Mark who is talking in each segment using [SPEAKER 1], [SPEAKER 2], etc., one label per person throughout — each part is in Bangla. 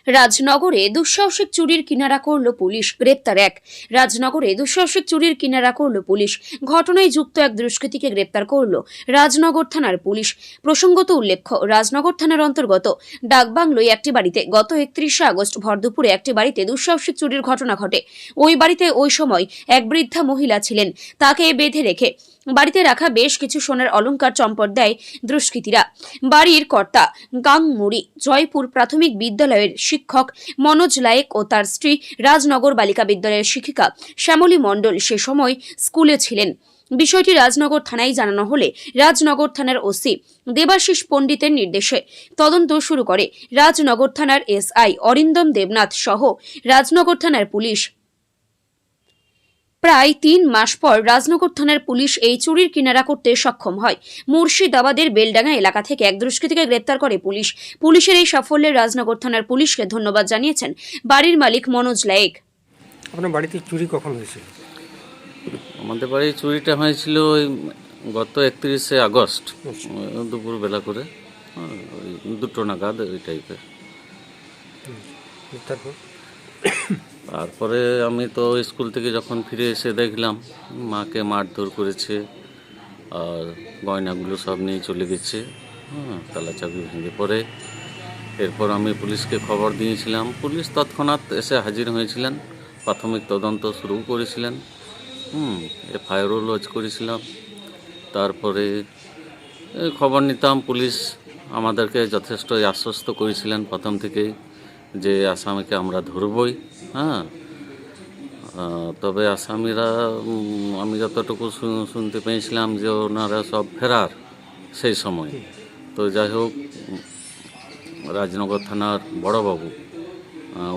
[SPEAKER 1] রাজনগরে দুঃসাহসিক চুরির কিনারা করল পুলিশ, গ্রেপ্তার এক। রাজনগরে দুঃসাহসিক চুরির কিনারা করল পুলিশ। ঘটনায় যুক্ত এক দুষ্কৃতীকে গ্রেপ্তার করল রাজনগর থানার পুলিশ। প্রসঙ্গত উল্লেখ্য, রাজনগর থানার অন্তর্গত ডাকবাংলোয় একটি বাড়িতে গত 31শে আগস্ট ভরদুপুরে একটি বাড়িতে দুঃসাহসিক চুরির ঘটনা ঘটে। ওই বাড়িতে ওই সময় এক বৃদ্ধা মহিলা ছিলেন। তাকে বেঁধে রেখে বাড়িতে রাখা বেশ কিছু সোনার অলংকার চম্পট দেয় দুষ্কৃতীরা। বাড়ির কর্তা গাংমুড়ি জয়পুর প্রাথমিক বিদ্যালয়ের শিক্ষক মনোজ লায়েক ও তার স্ত্রী রাজনগর বালিকা বিদ্যালয়ের শিক্ষিকা শ্যামলী মণ্ডল সে সময় স্কুলে ছিলেন। বিষয়টি রাজনগর থানায় জানানো হলে রাজনগর থানার ওসি দেবাশিস পণ্ডিতের নির্দেশে তদন্ত শুরু করে রাজনগর থানার এসআই অরিন্দম দেবনাথ সহ রাজনগর থানার পুলিশ। প্রায় ৩ মাস পর রাজনগর থানার পুলিশ এই চুরির কিনারা করতে সক্ষম হয়। মুর্শিদাবাদের বেলডাঙ্গা এলাকা থেকে এক দুষ্কৃতীকে গ্রেপ্তার করে পুলিশ। পুলিশের এই সাফল্যে রাজনগর থানার পুলিশকে ধন্যবাদ জানিয়েছেন বাড়ির মালিক মনোজ লায়েক।
[SPEAKER 2] আপনার বাড়িতে চুরি কখন হয়েছিল?
[SPEAKER 3] আমাদের বাড়ির চুরিটা হয়েছিল ওই গত 31শে আগস্ট দুপুরবেলা করে, ওই 2টো নাগাদ ওই টাইপের।
[SPEAKER 2] তারপর
[SPEAKER 3] তারপরে আমি তো স্কুল থেকে যখন ফিরে এসে দেখলাম মাকে মারধর করেছে আর গয়নাগুলো সব নিয়ে চলে গেছে, তালা চাবি ভেঙে পড়ে। এরপর আমি পুলিশকে খবর দিয়েছিলাম। পুলিশ তৎক্ষণাৎ এসে হাজির হয়েছিলেন, প্রাথমিক তদন্ত শুরু করেছিলেন, এফআইআরও লজ করেছিলাম। তারপরে খবর নিতাম, পুলিশ আমাদেরকে যথেষ্ট আশ্বস্ত করেছিলেন প্রথম থেকেই যে আসামিকে আমরা ধরবই। তবে আসামিরা আমি যতটুকু শুনতে পেয়েছিলাম যে ওনারা সব ফেরার সেই সময়। তো যাই হোক, রাজনগর থানার বড়বাবু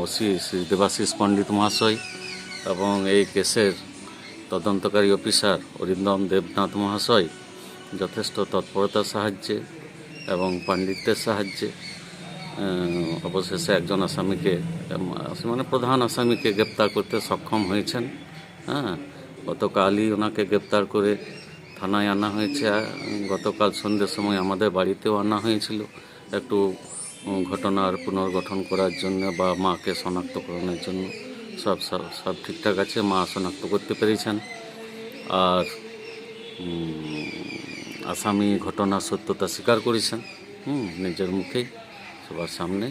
[SPEAKER 3] ওসি শ্রী দেবাশিস পণ্ডিত মহাশয় এবং এই কেসের তদন্তকারী অফিসার অরিন্দম দেবনাথ মহাশয় যথেষ্ট তৎপরতার সাহায্যে এবং পাণ্ডিত্যের সাহায্যে অবশেষে একজন আসামিকে, মানে প্রধান আসামিকে গ্রেপ্তার করতে সক্ষম হয়েছেন। গতকালই ওনাকে গ্রেপ্তার করে থানায় আনা হয়েছে। গতকাল সন্ধ্যের সময় আমাদের বাড়িতেও আনা হয়েছিল একটু ঘটনার পুনর্গঠন করার জন্য বা মাকে শনাক্তকরণের জন্য। সব ঠিকঠাক আছে, মা শনাক্ত করতে পেরেছেন। আর আসামি ঘটনার সত্যতা স্বীকার করেছেন নিজের মুখেই সবার সামনে।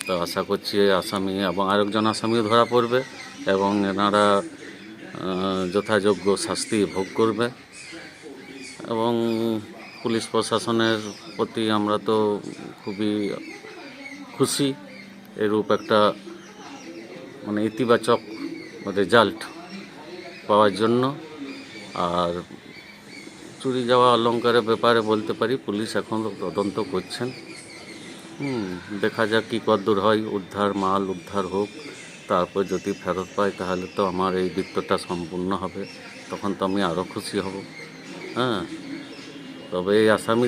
[SPEAKER 3] তো আশা করছি আসামি এবং আরেকজন আসামিও ধরা পড়বে এবং এনারা যথাযোগ্য শাস্তি ভোগ করবে। এবং পুলিশ প্রশাসনের প্রতি আমরা তো খুবই খুশি এরূপ একটা মানে ইতিবাচক রেজাল্ট পাওয়ার জন্য। আর চুরি যাওয়া অলংকারের ব্যাপারে বলতে পারি পুলিশ এখন তদন্ত করছেন। দেখা যাক কী কদ্দূর হয়, মাল উদ্ধার হোক, তারপর যদি ফেরত পাই তাহলে তো আমার এই বৃত্তটা সম্পূর্ণ হবে, তখন তো আমি আরও খুশি হব। তবে এই আসামি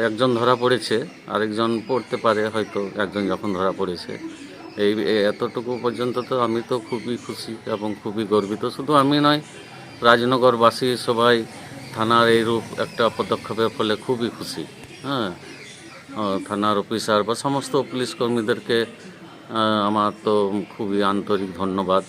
[SPEAKER 3] একজন ধরা পড়েছে, আরেকজন পড়তে পারে হয়তো। একজন যখন ধরা পড়েছে এই এতটুকু পর্যন্ত তো আমি তো খুবই খুশি এবং খুবই গর্বিত। শুধু আমি নয়, রাজনগরবাসী সবাই থানার এইরূপ একটা পদক্ষেপের ফলে খুবই খুশি। থানার অফিসার বা সমস্ত পুলিশ কর্মীদেরকে আমার তো খুবই আন্তরিক ধন্যবাদ।